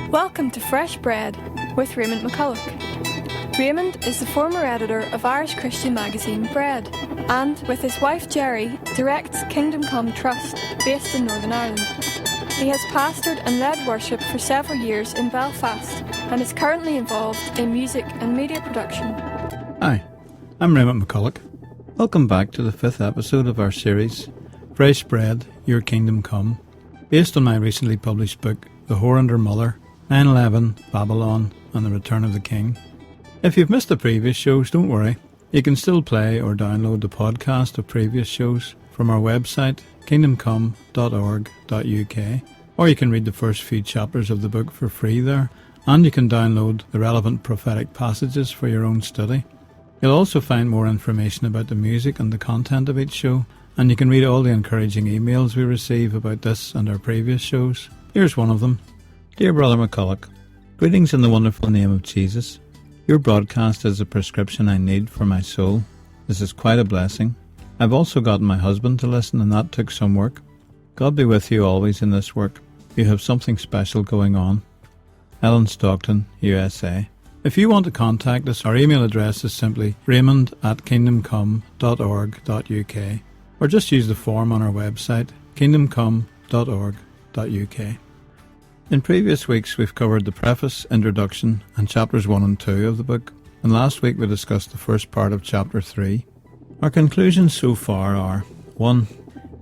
Welcome to Fresh Bread with Raymond McCullough. Raymond is the former editor of Irish Christian magazine Bread, and with his wife Jerry directs Kingdom Come Trust, based in Northern Ireland. He has pastored and led worship for several years in Belfast and is currently involved in music and media production. Hi, I'm Raymond McCullough. Welcome back to the 5th episode of our series, Fresh Bread, Your Kingdom Come, based on my recently published book, The Whore and Her Mother, 9/11, Babylon, and the Return of the King. If you've missed the previous shows, don't worry. You can still play or download the podcast of previous shows from our website, kingdomcome.org.uk, or you can read the first few chapters of the book for free there, and you can download the relevant prophetic passages for your own study. You'll also find more information about the music and the content of each show, and you can read all the encouraging emails we receive about this and our previous shows. Here's one of them. Dear Brother McCullough, greetings in the wonderful name of Jesus. Your broadcast is a prescription I need for my soul. This is quite a blessing. I've also gotten my husband to listen, and that took some work. God be with you always in this work. You have something special going on. Ellen Stockton, USA. If you want to contact us, our email address is simply raymond@kingdomcome.org.uk, or just use the form on our website, kingdomcome.org.uk. In previous weeks we've covered the preface, introduction and chapters 1 and 2 of the book, and last week we discussed the first part of chapter 3. Our conclusions so far are: 1.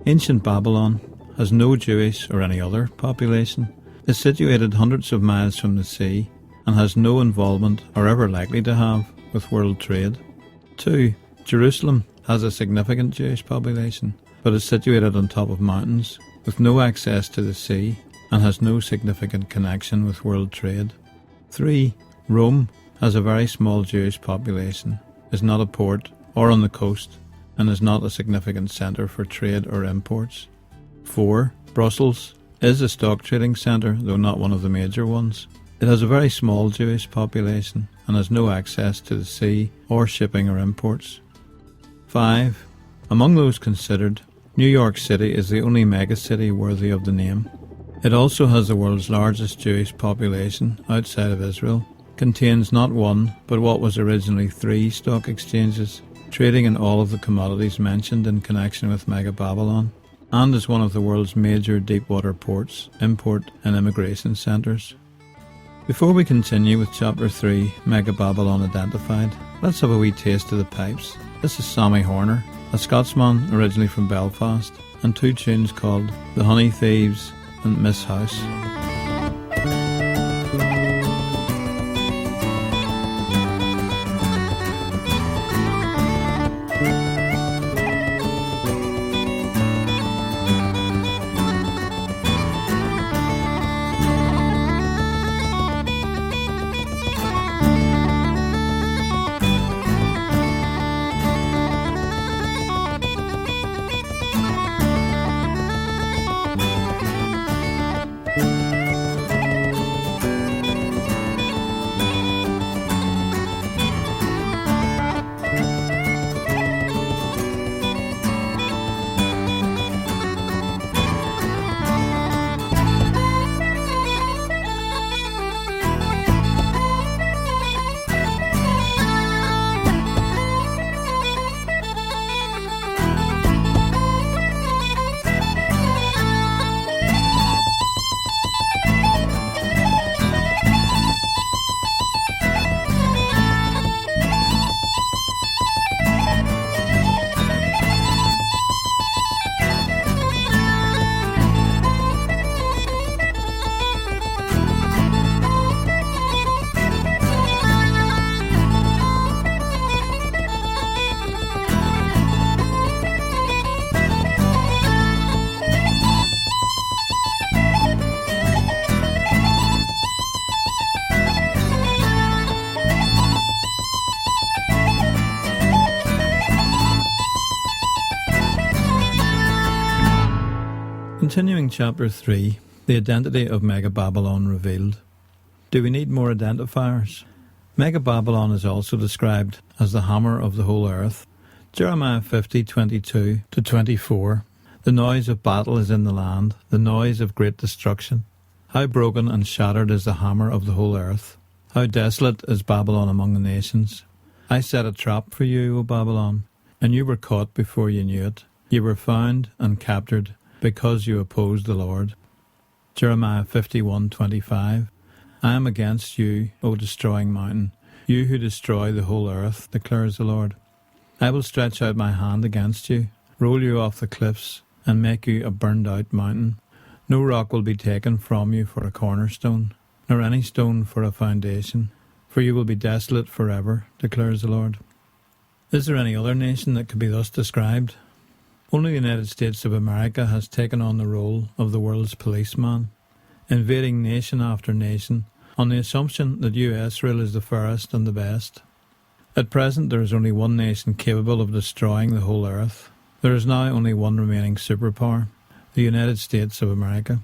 Ancient Babylon has no Jewish or any other population, is situated hundreds of miles from the sea, and has no involvement, or ever likely to have, with world trade. 2. Jerusalem has a significant Jewish population, but is situated on top of mountains, with no access to the sea, and has no significant connection with world trade. 3. Rome has a very small Jewish population, is not a port or on the coast, and is not a significant centre for trade or imports. 4. Brussels is a stock trading centre, though not one of the major ones. It has a very small Jewish population and has no access to the sea or shipping or imports. 5. Among those considered, New York City is the only megacity worthy of the name. It also has the world's largest Jewish population outside of Israel, contains not one, but what was originally 3 stock exchanges, trading in all of the commodities mentioned in connection with Mega Babylon, and is one of the world's major deep-water ports, import and immigration centres. Before we continue with Chapter 3, Mega Babylon Identified, let's have a wee taste of the pipes. This is Sammy Horner, a Scotsman originally from Belfast, and 2 tunes called The Honey Thieves and Miss House. Continuing Chapter 3, the identity of Mega Babylon revealed. Do we need more identifiers? Mega Babylon is also described as the hammer of the whole earth. Jeremiah 50:22-24. The noise of battle is in the land, the noise of great destruction. How broken and shattered is the hammer of the whole earth. How desolate is Babylon among the nations. I set a trap for you, O Babylon, and you were caught before you knew it. You were found and captured because you opposed the Lord. Jeremiah 51:25. I am against you, O destroying mountain, you who destroy the whole earth, declares the Lord. I will stretch out my hand against you, roll you off the cliffs, and make you a burned-out mountain. No rock will be taken from you for a cornerstone, nor any stone for a foundation, for you will be desolate forever, declares the Lord. Is there any other nation that could be thus described? Only the United States of America has taken on the role of the world's policeman, invading nation after nation, on the assumption that US rule is the fairest and the best. At present there is only one nation capable of destroying the whole earth. There is now only one remaining superpower, the United States of America.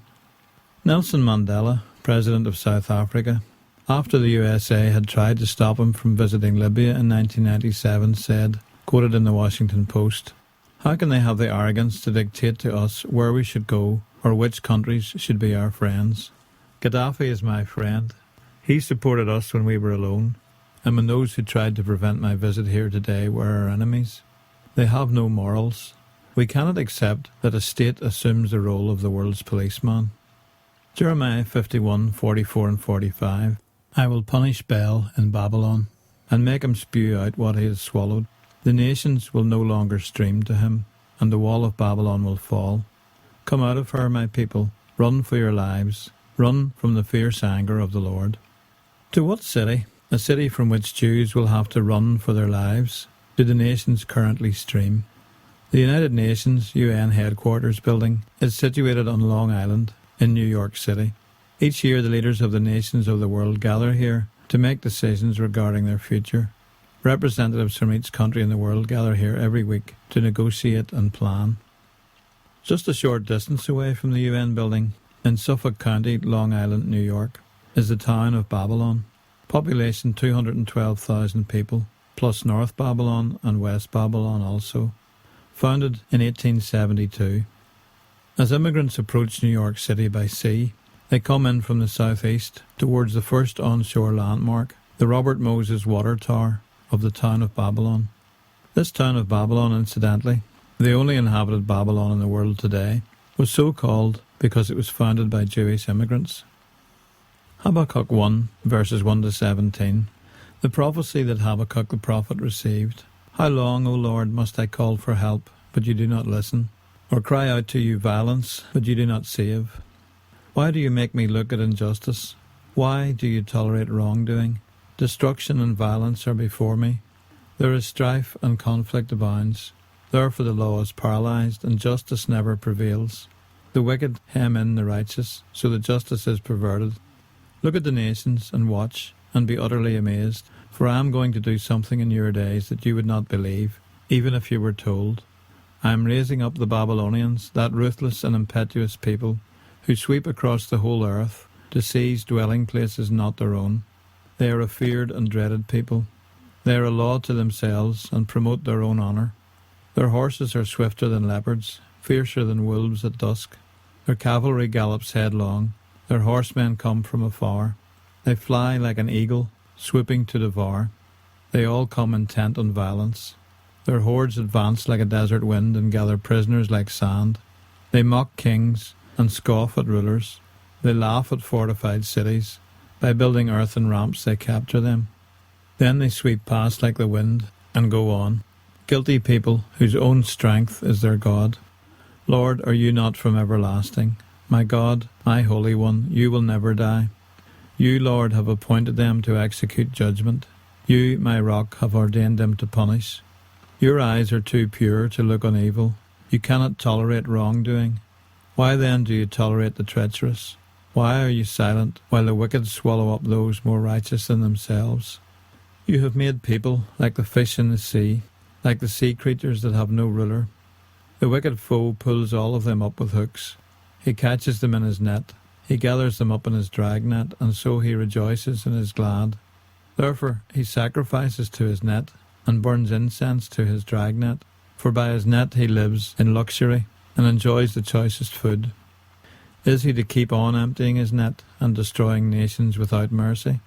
Nelson Mandela, President of South Africa, after the USA had tried to stop him from visiting Libya in 1997, said, quoted in the Washington Post, "How can they have the arrogance to dictate to us where we should go or which countries should be our friends? Gaddafi is my friend. He supported us when we were alone, and when those who tried to prevent my visit here today were our enemies. They have no morals. We cannot accept that a state assumes the role of the world's policeman." Jeremiah 51:44 and 45. I will punish Bel in Babylon, and make him spew out what he has swallowed. The nations will no longer stream to him, and the wall of Babylon will fall. Come out of her, my people. Run for your lives. Run from the fierce anger of the Lord. To what city? A city from which Jews will have to run for their lives? Do the nations currently stream? The United Nations UN headquarters building is situated on Long Island in New York City. Each year the leaders of the nations of the world gather here to make decisions regarding their future. Representatives from each country in the world gather here every week to negotiate and plan. Just a short distance away from the UN building, in Suffolk County, Long Island, New York, is the town of Babylon. Population 212,000 people, plus North Babylon and West Babylon also. Founded in 1872. As immigrants approach New York City by sea, they come in from the southeast towards the first onshore landmark, the Robert Moses Water Tower of the town of Babylon. This town of Babylon, incidentally, the only inhabited Babylon in the world today, was so called because it was founded by Jewish immigrants. Habakkuk 1, verses 1 to 17. The prophecy that Habakkuk the prophet received. How long, O Lord, must I call for help, but you do not listen? Or cry out to you violence, but you do not save? Why do you make me look at injustice? Why do you tolerate wrongdoing? Destruction and violence are before me. There is strife and conflict abounds. Therefore the law is paralyzed, and justice never prevails. The wicked hem in the righteous, so that justice is perverted. Look at the nations, and watch, and be utterly amazed, for I am going to do something in your days that you would not believe, even if you were told. I am raising up the Babylonians, that ruthless and impetuous people, who sweep across the whole earth to seize dwelling places not their own. They are a feared and dreaded people. They are a law to themselves and promote their own honour. Their horses are swifter than leopards, fiercer than wolves at dusk. Their cavalry gallops headlong. Their horsemen come from afar. They fly like an eagle, swooping to devour. They all come intent on violence. Their hordes advance like a desert wind and gather prisoners like sand. They mock kings and scoff at rulers. They laugh at fortified cities. By building earthen ramps they capture them. Then they sweep past like the wind and go on. Guilty people whose own strength is their God. Lord, are you not from everlasting? My God, my Holy One, you will never die. You, Lord, have appointed them to execute judgment. You, my rock, have ordained them to punish. Your eyes are too pure to look on evil. You cannot tolerate wrongdoing. Why then do you tolerate the treacherous? Why are you silent while the wicked swallow up those more righteous than themselves? You have made people like the fish in the sea, like the sea creatures that have no ruler. The wicked foe pulls all of them up with hooks. He catches them in his net. He gathers them up in his dragnet, and so he rejoices and is glad. Therefore he sacrifices to his net, and burns incense to his dragnet. For by his net he lives in luxury, and enjoys the choicest food. Is he to keep on emptying his net and destroying nations without mercy?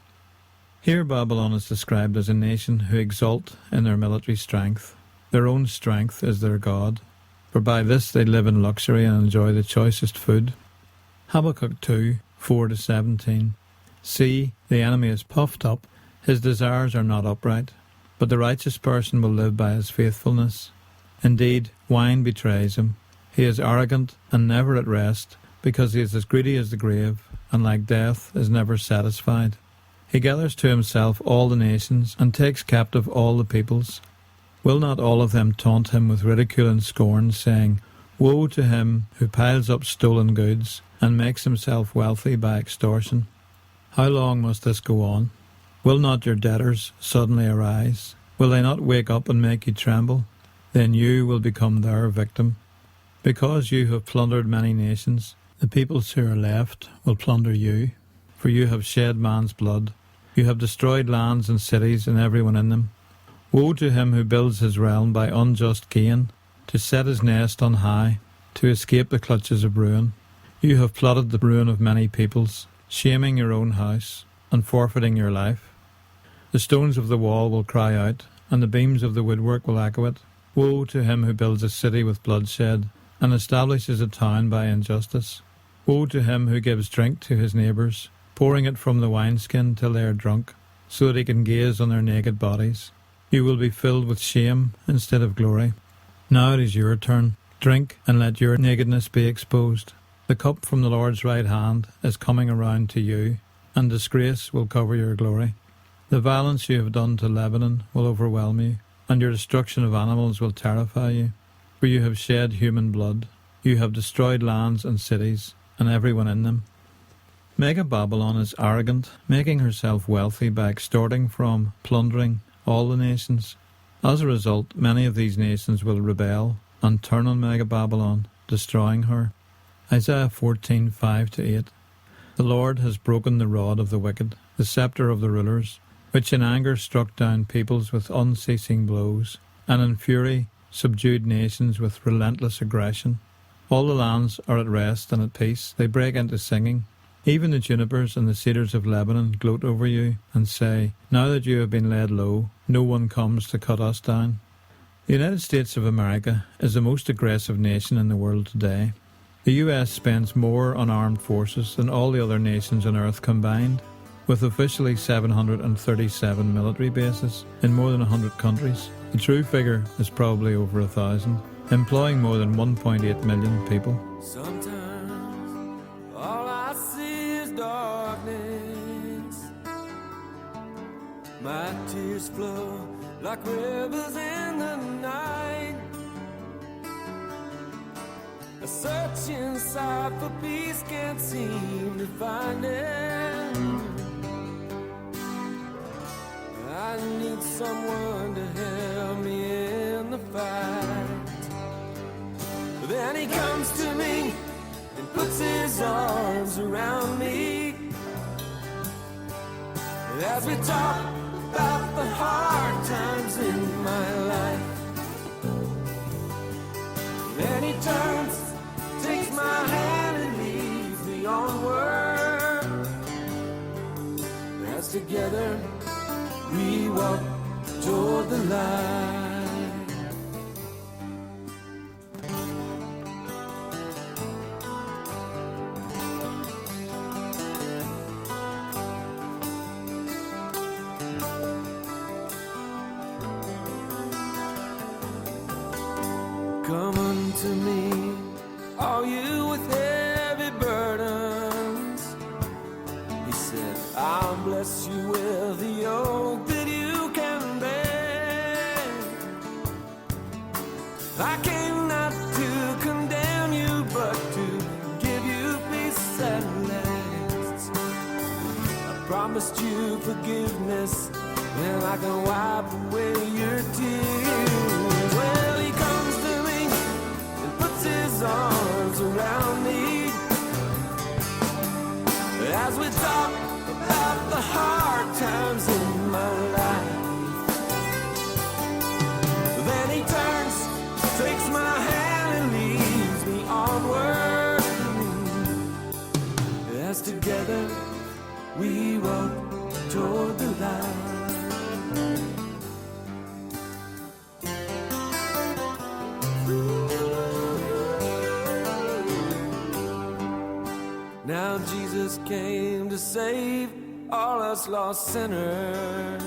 Here Babylon is described as a nation who exult in their military strength. Their own strength is their God, for by this they live in luxury and enjoy the choicest food. Habakkuk 2, 4-17. See, the enemy is puffed up, his desires are not upright, but the righteous person will live by his faithfulness. Indeed, wine betrays him. He is arrogant and never at rest, because he is as greedy as the grave, and like death is never satisfied. He gathers to himself all the nations, and takes captive all the peoples. Will not all of them taunt him with ridicule and scorn, saying, Woe to him who piles up stolen goods, and makes himself wealthy by extortion? How long must this go on? Will not your debtors suddenly arise? Will they not wake up and make you tremble? Then you will become their victim. Because you have plundered many nations, the peoples who are left will plunder you. For you have shed man's blood. You have destroyed lands and cities and everyone in them. Woe to him who builds his realm by unjust gain, to set his nest on high, to escape the clutches of ruin. You have plotted the ruin of many peoples, shaming your own house, and forfeiting your life. The stones of the wall will cry out, and the beams of the woodwork will echo it. Woe to him who builds a city with bloodshed, and establishes a town by injustice. Woe to him who gives drink to his neighbours, pouring it from the wineskin till they are drunk, so that he can gaze on their naked bodies. You will be filled with shame instead of glory. Now it is your turn. Drink, and let your nakedness be exposed. The cup from the Lord's right hand is coming around to you, and disgrace will cover your glory. The violence you have done to Lebanon will overwhelm you, and your destruction of animals will terrify you. For you have shed human blood. You have destroyed lands and cities, and everyone in them. Mega Babylon is arrogant, making herself wealthy by extorting from, plundering, all the nations. As a result, many of these nations will rebel and turn on Mega Babylon, destroying her. Isaiah 14, 5-8. The Lord has broken the rod of the wicked, the sceptre of the rulers, which in anger struck down peoples with unceasing blows, and in fury subdued nations with relentless aggression. All the lands are at rest and at peace. They break into singing. Even the junipers and the cedars of Lebanon gloat over you and say, Now that you have been laid low, no one comes to cut us down. The United States of America is the most aggressive nation in the world today. The US spends more on armed forces than all the other nations on earth combined, with officially 737 military bases in more than 100 countries. The true figure is probably over 1,000, employing more than 1.8 million people. Sometimes all I see is darkness. My tears flow like rivers in the night. I search inside for peace, can't seem to find it. I need someone to help me in the fight. Then he comes to me and puts his arms around me as we talk about the hard times in my life. Then he turns, takes my hand and leads me onward, as together we walk toward the light. Come unto me, all you with heavy burdens. He said, I'll bless you with the yoke that you can bear. I came not to condemn you, but to give you peace at last. I promised you forgiveness, and I can wipe away your tears. Well, he comes to me and puts his arms around me as we talk about the hard times in my life. Then he turns, takes my hand and leads me onward, as together we walk toward the light. Now Jesus came to save all us lost sinners.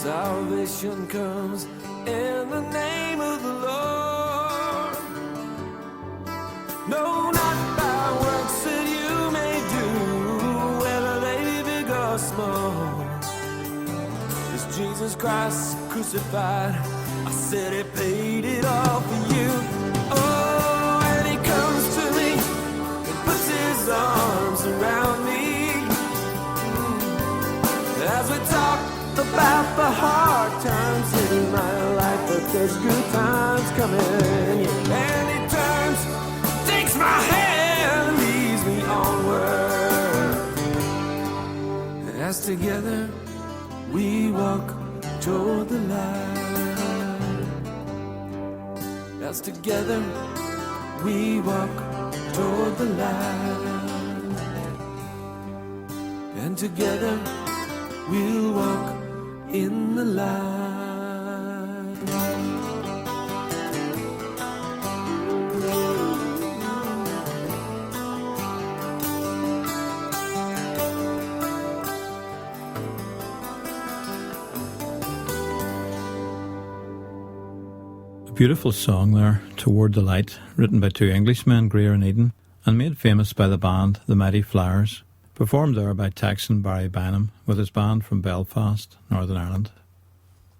Salvation comes in the name of the Lord. No, not by works that you may do, whether they big or small. It's Jesus Christ crucified. I said he paid it all for you. Oh, and he comes to me and puts his arms around me. As we talk about the hard times in my life, but there's good times coming. And he turns, takes my hand, leads me onward. As together we walk toward the light. As together we walk toward the light. And together we'll walk in the light. A beautiful song there, Toward the Light, written by two Englishmen, Greer and Eden, and made famous by the band The Mighty Flowers, performed there by Texan Barry Bynum with his band from Belfast, Northern Ireland.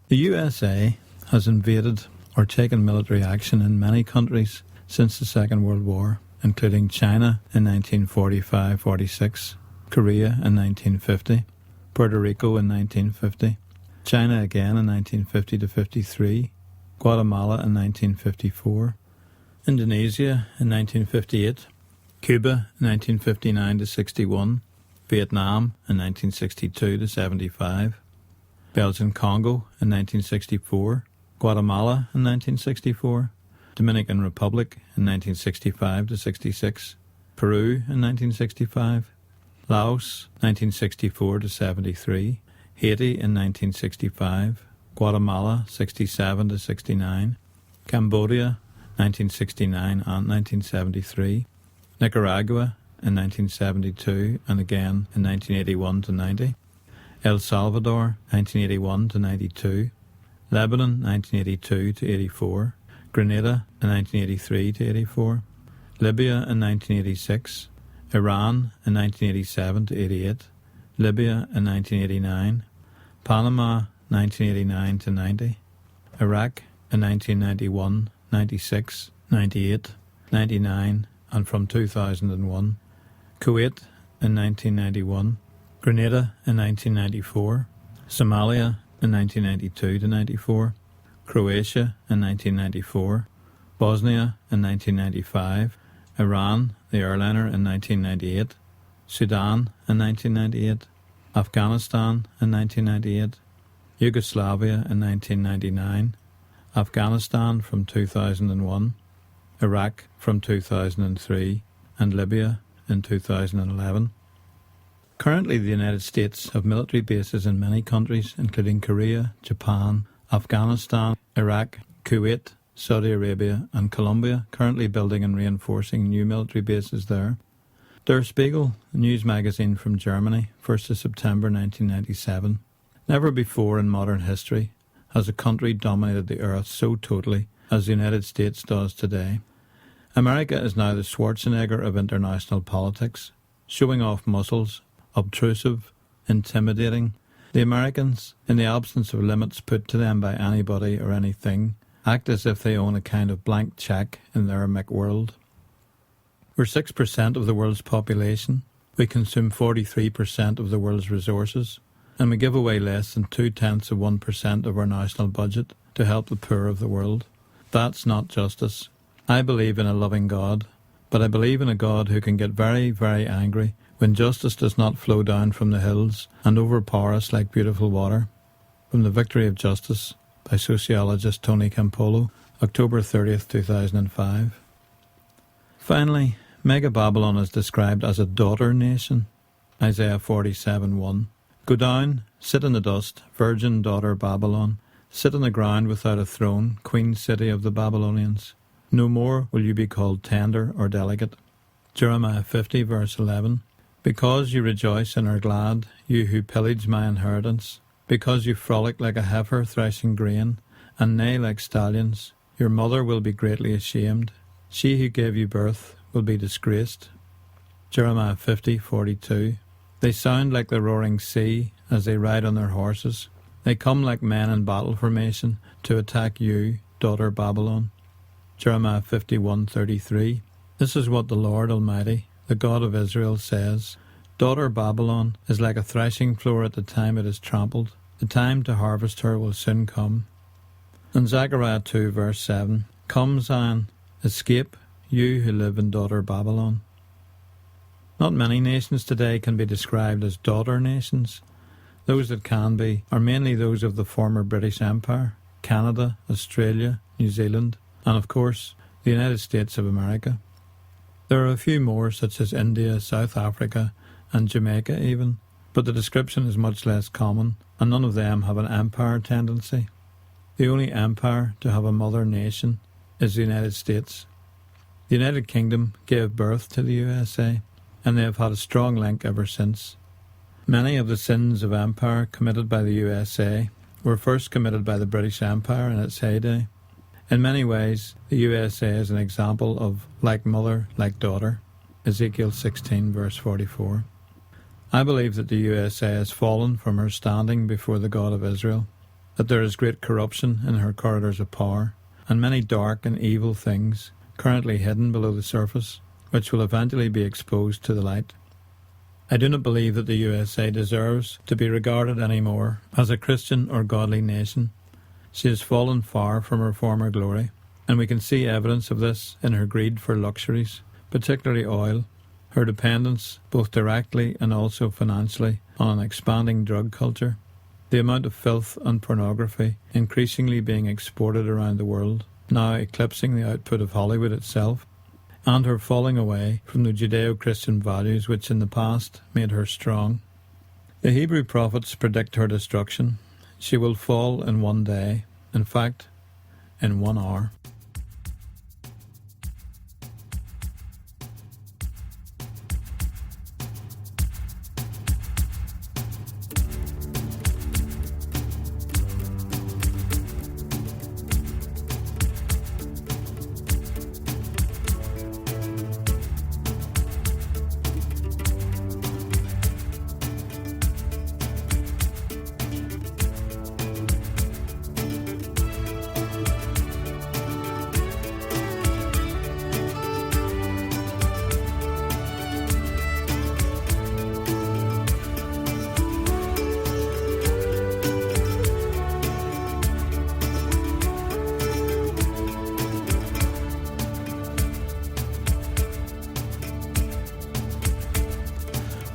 The USA has invaded or taken military action in many countries since the Second World War, including China in 1945-46, Korea in 1950, Puerto Rico in 1950, China again in 1950-53, Guatemala in 1954, Indonesia in 1958, Cuba in 1959-61, Vietnam in 1962-75, Belgian Congo in 1964, Guatemala in 1964, Dominican Republic in 1965-66, Peru in 1965, Laos 1964-73, Haiti in 1965, Guatemala 67-69, Cambodia 1969 and 1973, Nicaragua in 1972 and again in 1981-90, El Salvador 1981-92, Lebanon 1982-84, Grenada in 1983-84, Libya in 1986, Iran in 1987-88, Libya in 1989, Panama 1989-90, Iraq in 1991, 96, 98, 99 and from 2001, Kuwait in 1991, Grenada in 1994, Somalia in 1992-94, Croatia in 1994, Bosnia in 1995, Iran, the airliner, in 1998, Sudan in 1998, Afghanistan in 1998, Yugoslavia in 1999, Afghanistan from 2001, Iraq from 2003, and Libya in 2011. Currently, the United States have military bases in many countries, including Korea, Japan, Afghanistan, Iraq, Kuwait, Saudi Arabia, and Colombia, currently building and reinforcing new military bases there. Der Spiegel, a news magazine from Germany, 1st of September 1997. Never before in modern history has a country dominated the earth so totally as the United States does today. America is now the Schwarzenegger of international politics, showing off muscles, obtrusive, intimidating. The Americans, in the absence of limits put to them by anybody or anything, act as if they own a kind of blank cheque in their McWorld. We're 6% of the world's population, we consume 43% of the world's resources, and we give away less than 0.2% of our national budget to help the poor of the world. That's not justice. I believe in a loving God, but I believe in a God who can get very, very angry when justice does not flow down from the hills and overpower us like beautiful water. From The Victory of Justice by sociologist Tony Campolo, October 30th, 2005. Finally, Mega Babylon is described as a daughter nation. Isaiah 47:1. Go down, sit in the dust, virgin daughter Babylon. Sit on the ground without a throne, queen city of the Babylonians. No more will you be called tender or delicate. Jeremiah 50 verse 11. Because you rejoice and are glad, you who pillage my inheritance, because you frolic like a heifer threshing grain, and neigh like stallions, your mother will be greatly ashamed. She who gave you birth will be disgraced. Jeremiah 50:42. They sound like the roaring sea as they ride on their horses. They come like men in battle formation to attack you, daughter Babylon. Jeremiah 51:33. This is what the Lord Almighty, the God of Israel, says. Daughter Babylon is like a threshing floor at the time it is trampled. The time to harvest her will soon come. And Zechariah 2 verse 7. Come, Zion, escape, you who live in daughter Babylon. Not many nations today can be described as daughter nations. Those that can be are mainly those of the former British Empire, Canada, Australia, New Zealand, and of course, the United States of America. There are a few more, such as India, South Africa, and Jamaica even, but the description is much less common, and none of them have an empire tendency. The only empire to have a mother nation is the United States. The United Kingdom gave birth to the USA, and they have had a strong link ever since. Many of the sins of empire committed by the USA were first committed by the British Empire in its heyday. In many ways, the USA is an example of like mother, like daughter. Ezekiel 16 verse 44. I believe that the USA has fallen from her standing before the God of Israel, that there is great corruption in her corridors of power, and many dark and evil things currently hidden below the surface, which will eventually be exposed to the light. I do not believe that the USA deserves to be regarded anymore as a Christian or godly nation. She has fallen far from her former glory, and we can see evidence of this in her greed for luxuries, particularly oil, her dependence, both directly and also financially, on an expanding drug culture, the amount of filth and pornography increasingly being exported around the world, now eclipsing the output of Hollywood itself, and her falling away from the Judeo-Christian values which in the past made her strong. The Hebrew prophets predict her destruction. She will fall in one day, in fact, in 1 hour.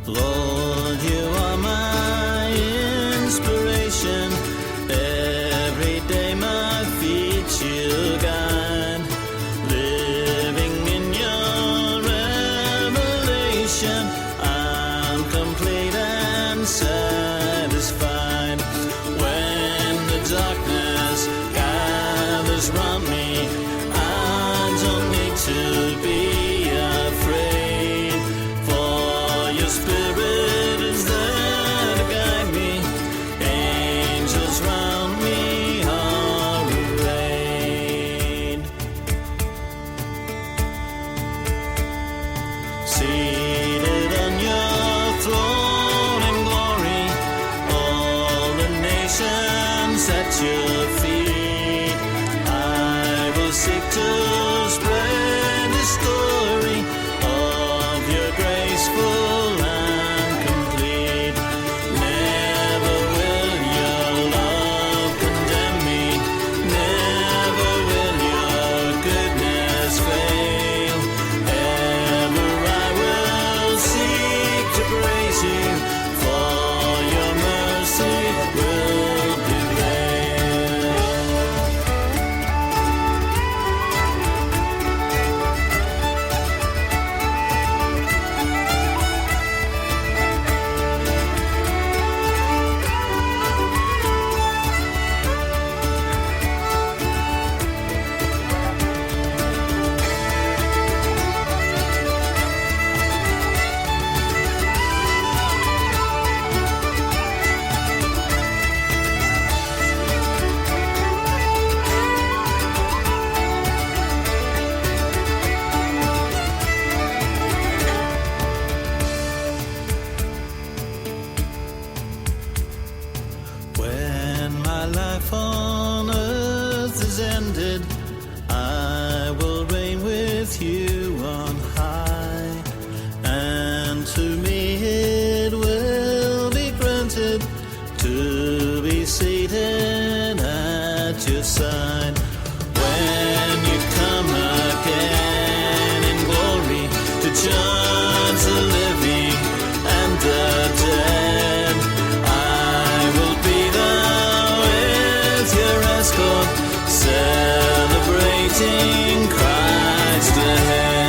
Lord, you are my inspiration. Every day my feet you guide. Living in your revelation, I'm complete and satisfied. When the darkness gathers round me, I don't need to be afraid. For your spirit is there to guide me. Angels round me are arrayed. Seated on your throne in glory, all the nations at your feet. I will seek to spread the story of your graceful and complete. Never will your love condemn me. Never will your goodness fail. Ever I will seek to praise you, for your mercy will prevail. preaching Christ ahead.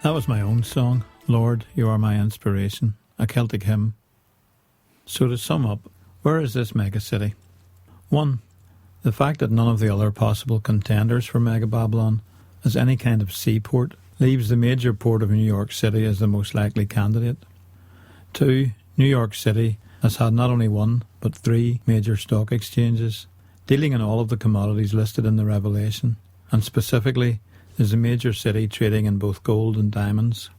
That was my own song, Lord, You Are My Inspiration, a Celtic hymn. So to sum up, where is this megacity? 1. The fact that none of the other possible contenders for Mega Babylon as any kind of seaport leaves the major port of New York City as the most likely candidate. 2. New York City has had not only one, but 3 major stock exchanges, dealing in all of the commodities listed in the Revelation, and specifically is a major city trading in both gold and diamonds.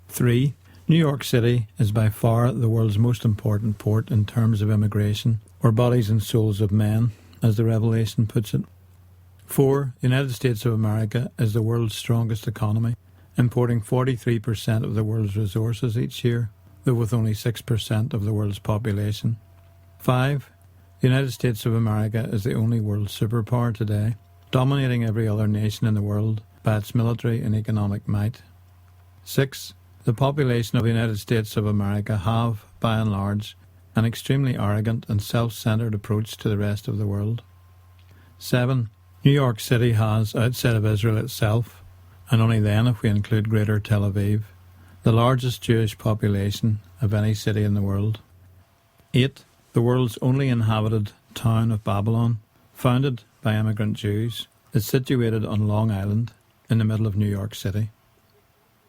3. New York City is by far the world's most important port in terms of immigration, or bodies and souls of men, as the Revelation puts it. 4. The United States of America is the world's strongest economy, importing 43% of the world's resources each year, though with only 6% of the world's population. 5. The United States of America is the only world superpower today, dominating every other nation in the world by its military and economic might. 6. The population of the United States of America have, by and large, an extremely arrogant and self-centered approach to the rest of the world. 7. New York City has, outside of Israel itself, and only then if we include Greater Tel Aviv, the largest Jewish population of any city in the world. 8. The world's only inhabited town of Babylon, founded by immigrant Jews, is situated on Long Island in the middle of New York City.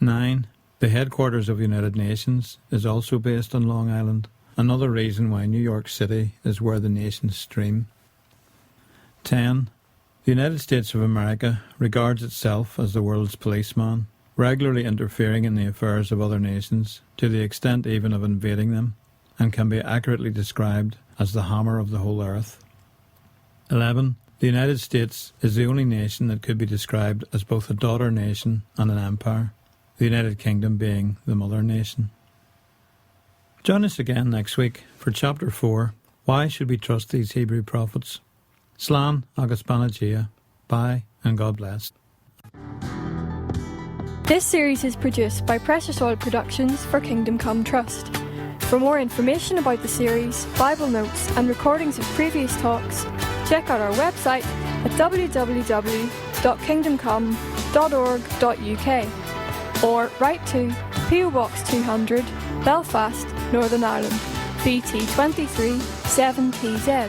9. The headquarters of the United Nations is also based on Long Island, another reason why New York City is where the nations stream. 10. The United States of America regards itself as the world's policeman, regularly interfering in the affairs of other nations, to the extent even of invading them, and can be accurately described as the hammer of the whole earth. 11. The United States is the only nation that could be described as both a daughter nation and an empire, the United Kingdom being the mother nation. Join us again next week for Chapter 4, Why Should We Trust These Hebrew Prophets? Slán agus Banagia. Bye and God bless. This series is produced by Precious Oil Productions for Kingdom Come Trust. For more information about the series, Bible notes and recordings of previous talks, check out our website at www.kingdomcome.org.uk or write to PO Box 200, Belfast, Northern Ireland, BT 23 7TZ.